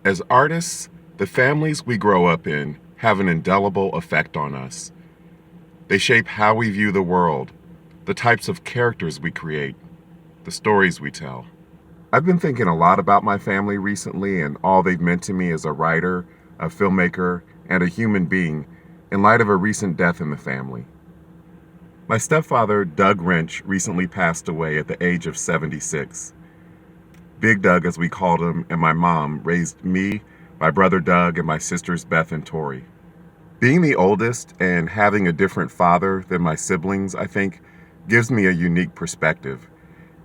As artists, the families we grow up in have an indelible effect on us. They shape how we view the world, the types of characters we create, the stories we tell. I've been thinking a lot about my family recently and all they've meant to me as a writer, a filmmaker, and a human being in light of a recent death in the family. My stepfather, Doug Wrench, recently passed away at the age of 76. Big Doug, as we called him, and my mom raised me, my brother Doug, and my sisters Beth and Tori. Being the oldest and having a different father than my siblings, I think, gives me a unique perspective.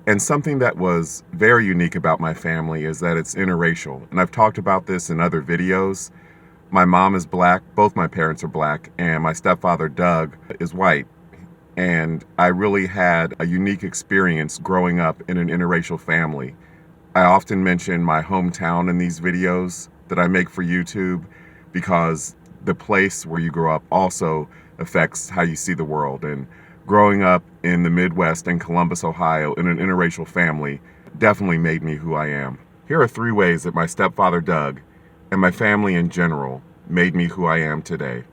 And something that was very unique about my family is that it's interracial. And I've talked about this in other videos. My mom is black, both my parents are black, and my stepfather, Doug, is white. And I really had a unique experience growing up in an interracial family. I often mention my hometown in these videos that I make for YouTube because the place where you grow up also affects how you see the world. And growing up in the Midwest in Columbus, Ohio, in an interracial family definitely made me who I am. Here are 3 ways that my stepfather Doug and my family in general made me who I am today.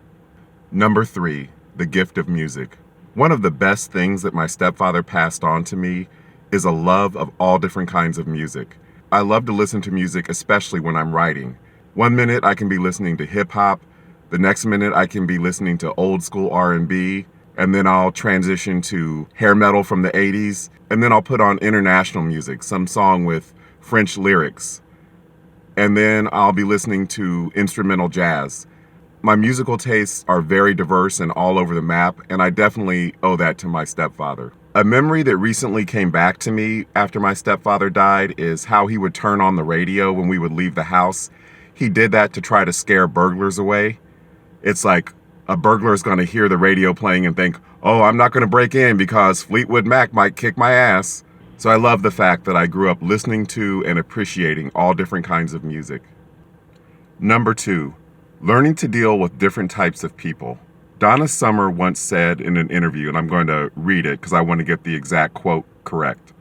Number 3, the gift of music. One of the best things that my stepfather passed on to me is a love of all different kinds of music. I love to listen to music, especially when I'm writing. One minute I can be listening to hip hop, the next minute I can be listening to old school R&B, and then I'll transition to hair metal from the 80s, and then I'll put on international music, some song with French lyrics, and then I'll be listening to instrumental jazz. My musical tastes are very diverse and all over the map, and I definitely owe that to my stepfather. A memory that recently came back to me after my stepfather died is how he would turn on the radio when we would leave the house. He did that to try to scare burglars away. It's like a burglar is going to hear the radio playing and think, oh, I'm not going to break in because Fleetwood Mac might kick my ass. So I love the fact that I grew up listening to and appreciating all different kinds of music. Number 2. Learning to deal with different types of people. Donna Summer once said in an interview, and I'm going to read it because I want to get the exact quote correct.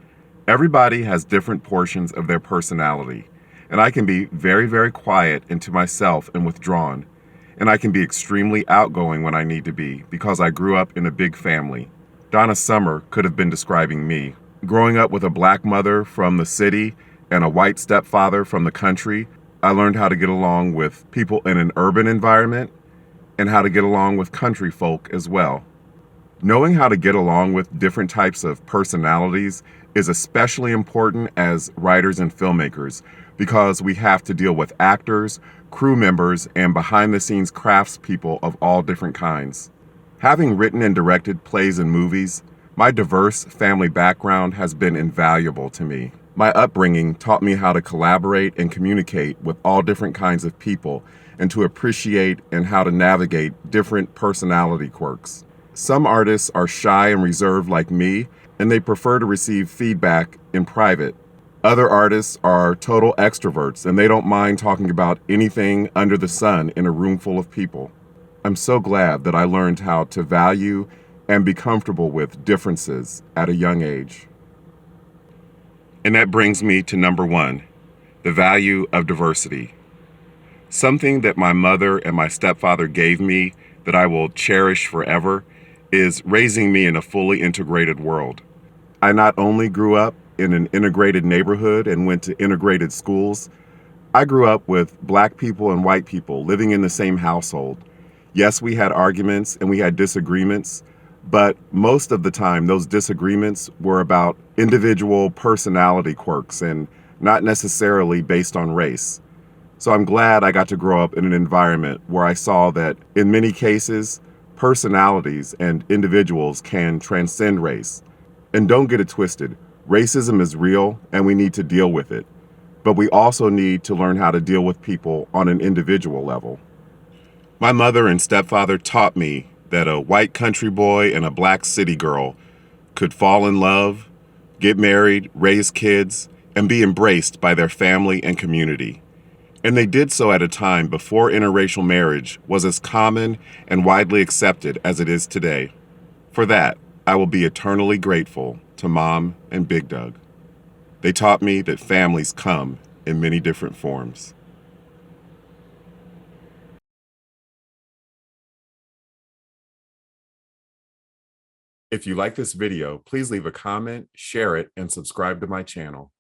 Everybody has different portions of their personality, and I can be very, very quiet and to myself and withdrawn, and I can be extremely outgoing when I need to be because I grew up in a big family. Donna Summer could have been describing me. Growing up with a black mother from the city and a white stepfather from the country, I learned how to get along with people in an urban environment and how to get along with country folk as well. Knowing how to get along with different types of personalities is especially important as writers and filmmakers because we have to deal with actors, crew members, and behind-the-scenes craftspeople of all different kinds. Having written and directed plays and movies, my diverse family background has been invaluable to me. My upbringing taught me how to collaborate and communicate with all different kinds of people and to appreciate and how to navigate different personality quirks. Some artists are shy and reserved like me, and they prefer to receive feedback in private. Other artists are total extroverts, and they don't mind talking about anything under the sun in a room full of people. I'm so glad that I learned how to value and be comfortable with differences at a young age. And that brings me to number 1, the value of diversity. Something that my mother and my stepfather gave me that I will cherish forever is raising me in a fully integrated world. I not only grew up in an integrated neighborhood and went to integrated schools, I grew up with black people and white people living in the same household. Yes, we had arguments and we had disagreements, but most of the time those disagreements were about individual personality quirks and not necessarily based on race. So I'm glad I got to grow up in an environment where I saw that in many cases, personalities and individuals can transcend race. And don't get it twisted, racism is real and we need to deal with it. But we also need to learn how to deal with people on an individual level. My mother and stepfather taught me that a white country boy and a black city girl could fall in love, get married, raise kids, and be embraced by their family and community. And they did so at a time before interracial marriage was as common and widely accepted as it is today. For that, I will be eternally grateful to Mom and Big Doug. They taught me that families come in many different forms. If you like this video, please leave a comment, share it, and subscribe to my channel.